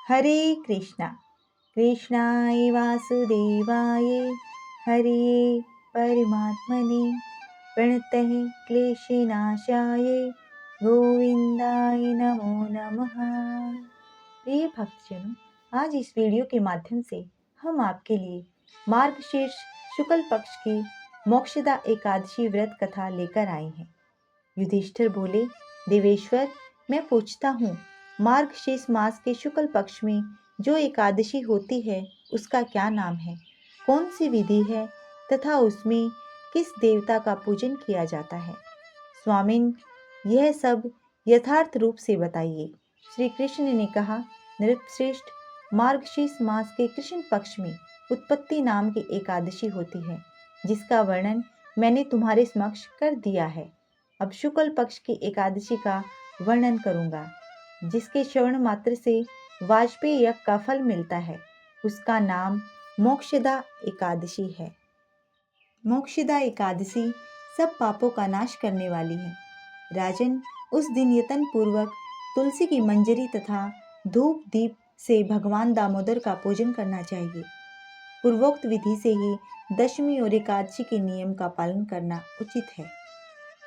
हरे कृष्णा कृष्णाय वासुदेवाय हरे परमात्मने प्रणतः क्लेशनाशाय गोविंदाय नमो नमः। प्रिय भक्तजनों, आज इस वीडियो के माध्यम से हम आपके लिए मार्गशीर्ष शुक्ल पक्ष की मोक्षदा एकादशी व्रत कथा लेकर आए हैं। युधिष्ठिर बोले, देवेश्वर, मैं पूछता हूँ, मार्गशीर्ष मास के शुक्ल पक्ष में जो एकादशी होती है उसका क्या नाम है, कौन सी विधि है तथा उसमें किस देवता का पूजन किया जाता है? स्वामिन, यह सब यथार्थ रूप से बताइए। श्री कृष्ण ने कहा, नृपश्रेष्ठ, मार्गशीर्ष मास के कृष्ण पक्ष में उत्पत्ति नाम की एकादशी होती है, जिसका वर्णन मैंने तुम्हारे समक्ष कर दिया है। अब शुक्ल पक्ष की एकादशी का वर्णन करूंगा, जिसके श्रवण मात्र से वाजपेयी यज्ञ का फल मिलता है। उसका नाम मोक्षदा एकादशी है। मोक्षदा एकादशी सब पापों का नाश करने वाली है। राजन, उस दिन यतन पूर्वक तुलसी की मंजरी तथा धूप दीप से भगवान दामोदर का पूजन करना चाहिए। पूर्वोक्त विधि से ही दशमी और एकादशी के नियम का पालन करना उचित है।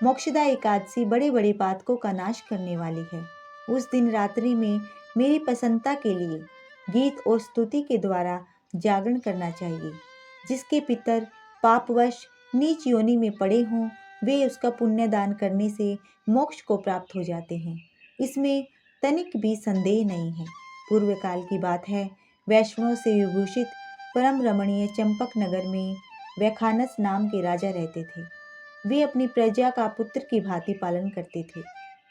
मोक्षदा एकादशी बड़े बड़े पातकों का नाश करने वाली है। उस दिन रात्रि में मेरी प्रसन्नता के लिए गीत और स्तुति के द्वारा जागरण करना चाहिए। जिसके पितर पापवश नीच योनि में पड़े हों, वे उसका पुण्य दान करने से मोक्ष को प्राप्त हो जाते हैं। इसमें तनिक भी संदेह नहीं है। पूर्व काल की बात है, वैष्णव से विभूषित परम रमणीय चंपक नगर में वैखानस नाम के राजा रहते थे। वे अपनी प्रजा का पुत्र की भांति पालन करते थे।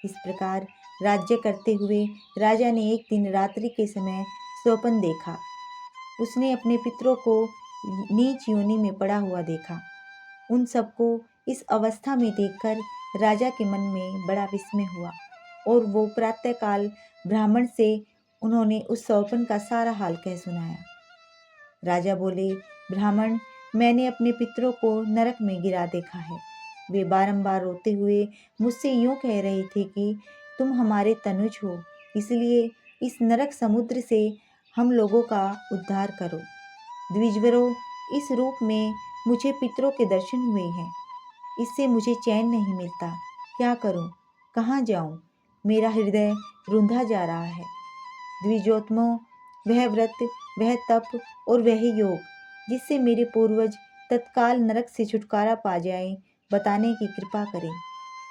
इस प्रकार राज्य करते हुए राजा ने एक दिन रात्रि के समय स्वप्न देखा। उसने अपने पितरों को नीच योनि में पड़ा हुआ देखा। उन सबको इस अवस्था में देखकर राजा के मन में बड़ा विस्मय हुआ और वो प्रातःकाल ब्राह्मण से उन्होंने उस स्वप्न का सारा हाल कह सुनाया। राजा बोले, ब्राह्मण, मैंने अपने पितरों को नरक में गिरा देखा है। वे बारंबार रोते हुए मुझसे यूं कह रहे थे कि तुम हमारे तनुज हो, इसलिए इस नरक समुद्र से हम लोगों का उद्धार करो। द्विजवरों, इस रूप में मुझे पितरों के दर्शन हुए हैं। इससे मुझे चैन नहीं मिलता। क्या करूं? कहाँ जाऊं? मेरा हृदय रुंधा जा रहा है। द्विजोत्तमों, वह व्रत, वह तप और वह योग जिससे मेरे पूर्वज तत्काल नरक से छुटकारा पा जाएं, बताने की कृपा करें।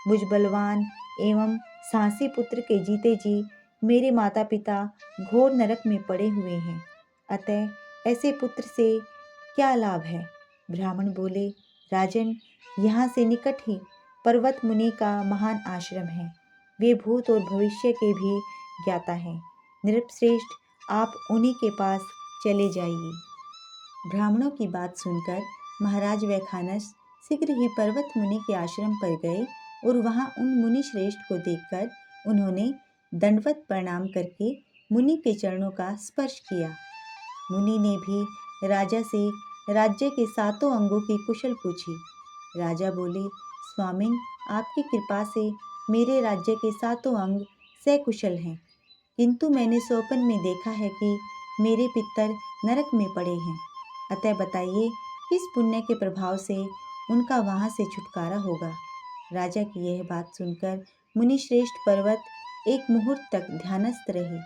मुझ बलवान एवं साहसी पुत्र के जीते जी मेरे माता पिता घोर नरक में पड़े हुए हैं। अतः ऐसे पुत्र से क्या लाभ है? ब्राह्मण बोले, राजन, यहाँ से निकट ही पर्वत मुनि का महान आश्रम है। वे भूत और भविष्य के भी ज्ञाता हैं। नृपश्रेष्ठ, आप उन्हीं के पास चले जाइए। ब्राह्मणों की बात सुनकर महाराज वैखानस शीघ्र ही पर्वत मुनि के आश्रम पर गए और वहां उन मुनि श्रेष्ठ को देखकर उन्होंने दंडवत प्रणाम करके मुनि के चरणों का स्पर्श किया। मुनि ने भी राजा से राज्य के सातों अंगों की कुशल पूछी। राजा बोले, स्वामिन, आपकी कृपा से मेरे राज्य के सातों अंग सकुशल हैं, किंतु मैंने स्वप्न में देखा है कि मेरे पितर नरक में पड़े हैं। अतः बताइए, किस पुण्य के प्रभाव से उनका वहां से छुटकारा होगा? राजा की यह बात सुनकर मुनिश्रेष्ठ पर्वत एक मुहूर्त तक ध्यानस्थ रहे।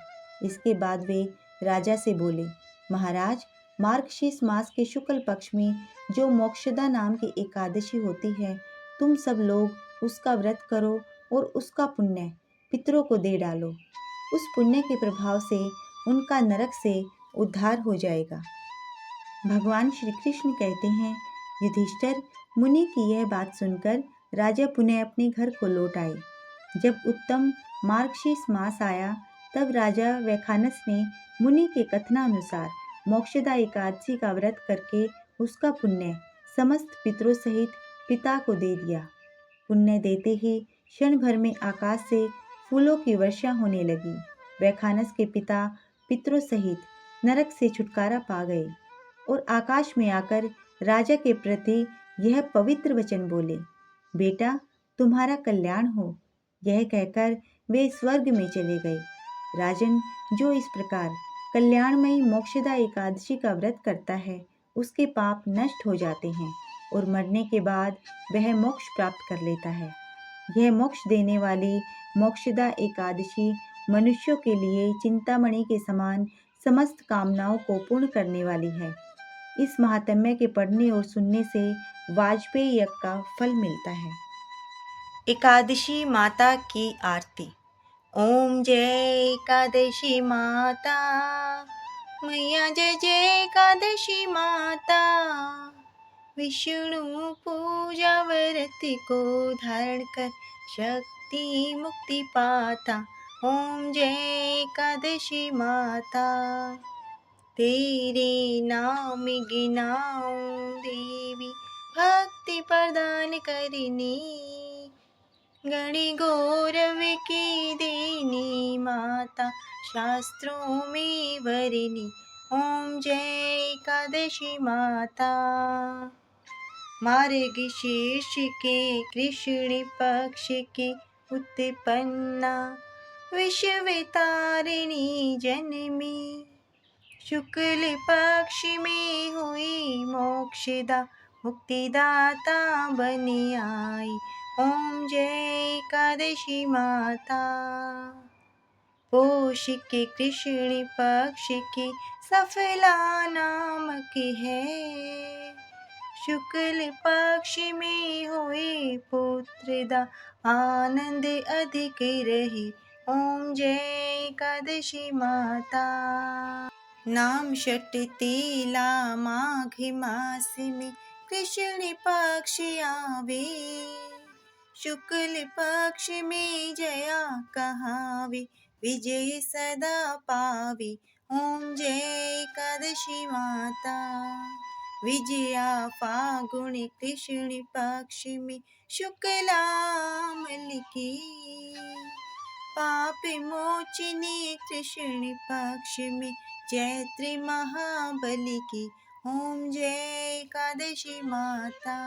इसके बाद वे राजा से बोले, महाराज, मार्गशीर्ष मास के शुक्ल पक्ष में जो मोक्षदा नाम की एकादशी होती है, तुम सब लोग उसका व्रत करो और उसका पुण्य पितरों को दे डालो। उस पुण्य के प्रभाव से उनका नरक से उद्धार हो जाएगा। भगवान श्री कृष्ण कहते हैं, युधिष्ठिर, मुनि की यह बात सुनकर राजा पुनः अपने घर को लौट आए। जब उत्तम मार्गशीर्ष मास आया, तब राजा वैखानस ने मुनि के कथनानुसार मोक्षदा एकादशी का व्रत करके उसका पुण्य समस्त पितरों सहित पिता को दे दिया। पुण्य देते ही क्षण भर में आकाश से फूलों की वर्षा होने लगी। वैखानस के पिता पितरों सहित नरक से छुटकारा पा गए और आकाश में आकर राजा के प्रति यह पवित्र वचन बोले, बेटा, तुम्हारा कल्याण हो। यह कहकर वे स्वर्ग में चले गए। राजन, जो इस प्रकार कल्याणमयी मोक्षदा एकादशी का व्रत करता है उसके पाप नष्ट हो जाते हैं और मरने के बाद वह मोक्ष प्राप्त कर लेता है। यह मोक्ष देने वाली मोक्षदा एकादशी मनुष्यों के लिए चिंतामणि के समान समस्त कामनाओं को पूर्ण करने वाली है। इस महात्म्य के पढ़ने और सुनने से वाजपेयी यज्ञ का फल मिलता है। एकादशी माता की आरती। ओम जय एकादशी माता, मैया जय जय एकादशी माता। विष्णु पूजा व्रत को धारण कर शक्ति मुक्ति पाता। ओम जय एकादशी माता, तेरे नाम गिनाऊं देवी, भक्ति प्रदान करनी। गणि गौरव की देनी माता, शास्त्रों में वरनी। ओम जय एकादशी माता। मार्गशीर्ष के कृष्ण पक्ष के उत्पन्ना, विश्व तारिणी जन्मी। शुक्ल पक्ष में हुई मोक्षदा, मुक्तिदाता बनी आई। ओम जय एकादशी माता। पोष के कृष्ण पक्ष की सफला नामक है। शुक्ल पक्ष में हुई पुत्रदा, आनंद अधिक रही। ओम जय एकादशी माता। नाम षटतीला माघ मास में कृष्ण पक्ष आवे। शुक्ल पक्ष में जया कहावे, विजय सदा पावे। ओम जय एकादशी माता। विजया फागुन कृष्ण पक्ष में शुक्लामल की। पाप मोचनी कृष्ण पक्ष में चैत्र महाबली की। ओम जय एकादशी माता।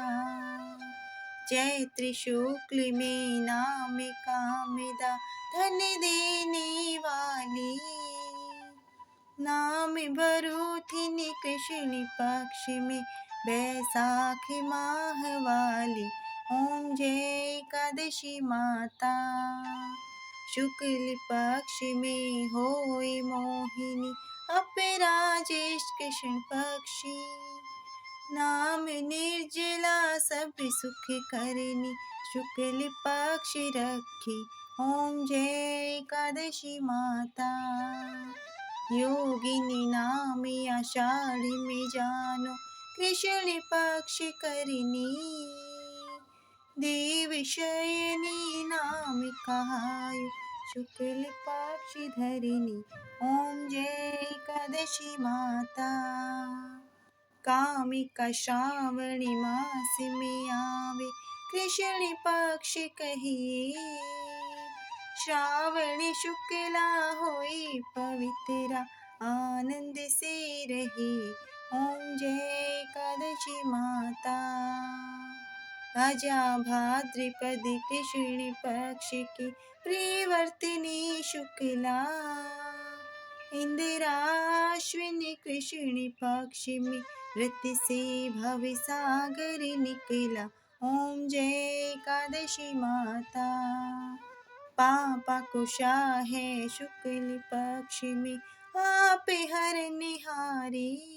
चैत्र शुक्ल में नाम कामदा, धन देने वाली। नाम भरूथिन कृष्ण पक्ष में बैसाख माह वाली। ओम जय एकादशी माता। शुक्ल पक्ष में होए मोहिनी, अपराजेश कृष्ण पक्षी। नाम निर्जला सब सुख करनी, शुक्ल पक्ष रखी। ओम जय एकादशी माता। योगिनी नाम आषाढ़ में जानो, कृष्ण पक्ष करनी। देव शयनी नाम कहायो, शुक्ल पक्ष धरिनी। ओम जय एकादशी माता। कामिका श्रावणी मास में आवे, कृष्ण पक्ष कहिए। श्रावण शुक्ला होई पवित्रा, आनंद से रही। ओम जय एकादशी माता। अजा भाद्रपद कृष्ण पक्ष की प्रियवर्तिनी शुक्ला। इंदिराश्विन कृष्ण पक्ष में व्रत से भव सागर निकला। ओम जय एकादशी माता। पापा कुशा है शुक्ल पक्ष में, आप हर निहारी।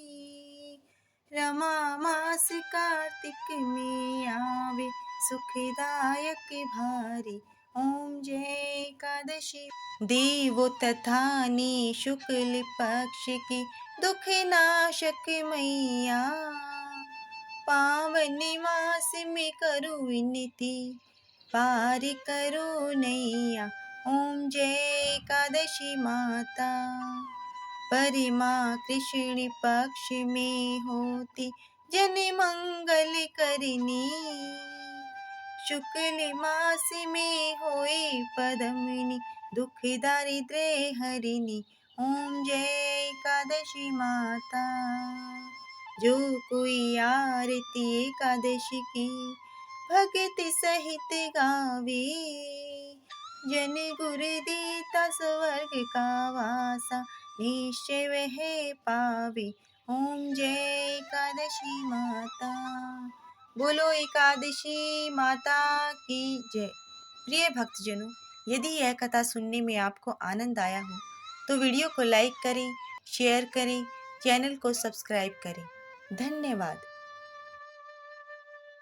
रमा मास कार्तिक में आवे, सुखदायक भारी। ओम जय एकादशी। देवो तथा ने शुक्ल पक्ष की दुख नाशक मैया। पावन मास में करो विनती, पार करो नैया। ओम जय एकादशी माता। परिमा कृष्ण पक्ष में होती, जन मंगल करनी। शुक्ल मास में होए पदमिनी, दुख दारिद्र्य हरिणी। ओम जय एकादशी माता। जो कोई आरती एकादशी की भक्ति सहित गावे, जन गुरु देता स्वर्ग का वासा, निश्चय वह पावे। ओम जय एकादशी माता। बोलो एकादशी माता की जय। प्रिय भक्तजनों, यदि यह कथा सुनने में आपको आनंद आया हो तो वीडियो को लाइक करें, शेयर करें, चैनल को सब्सक्राइब करें। धन्यवाद।